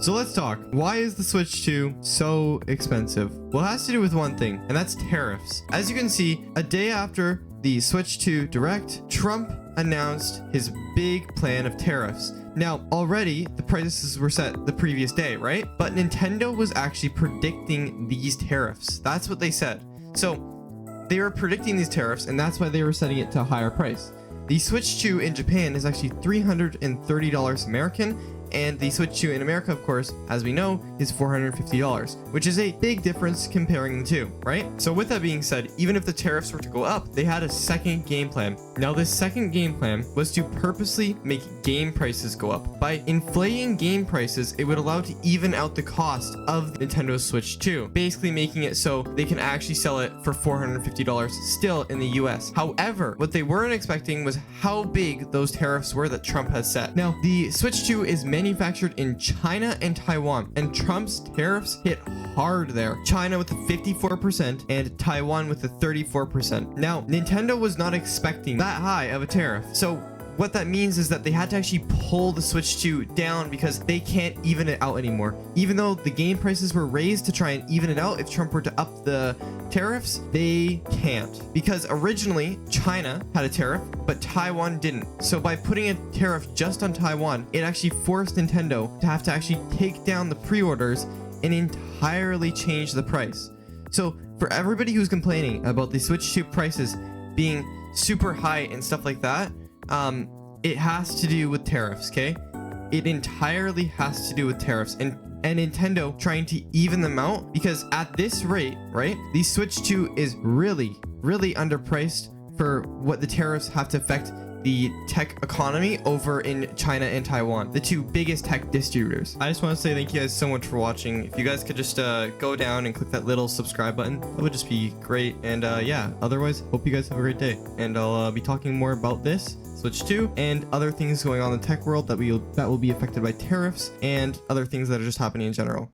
So let's talk. Why is the Switch 2 so expensive? Well, it has to do with one thing, and that's tariffs. As you can see, a day after the Switch 2 Direct, Trump announced his big plan of tariffs. Now, already the prices were set the previous day, right? But Nintendo was actually predicting these tariffs. That's what they said. So they were predicting these tariffs, and that's why they were setting it to a higher price. The Switch 2 in Japan is actually $330 American, and the Switch 2 in America, of course, as we know, is $450, which is a big difference comparing the two, right? So with that being said, even if the tariffs were to go up, they had a second game plan. Now, this second game plan was to purposely make game prices go up. By inflating game prices, it would allow to even out the cost of the Nintendo Switch 2, basically making it so they can actually sell it for $450 still in the US. However, what they weren't expecting was how big those tariffs were that Trump has set. Now, the Switch 2 is manufactured in China and Taiwan, and Trump's tariffs hit hard there. China with the 54% and Taiwan with the 34%. Now, Nintendo was not expecting that high of a tariff. So what that means is that they had to actually pull the Switch 2 down because they can't even it out anymore. Even though the game prices were raised to try and even it out, if Trump were to up the tariffs, they can't. Because originally, China had a tariff, but Taiwan didn't. So by putting a tariff just on Taiwan, it actually forced Nintendo to have to actually take down the pre-orders and entirely change the price. So for everybody who's complaining about the Switch 2 prices being super high and stuff like that, it has to do with tariffs, okay? It entirely has to do with tariffs and Nintendo trying to even them out, because at this rate, right, the Switch 2 is really underpriced for what the tariffs have to affect the tech economy over in China and Taiwan, the two biggest tech distributors. I just want to say thank you guys so much for watching. If you guys could just go down and click that little subscribe button, that would just be great. And yeah, otherwise, hope you guys have a great day. And I'll be talking more about this Switch 2 and other things going on in the tech world that will be affected by tariffs and other things that are just happening in general.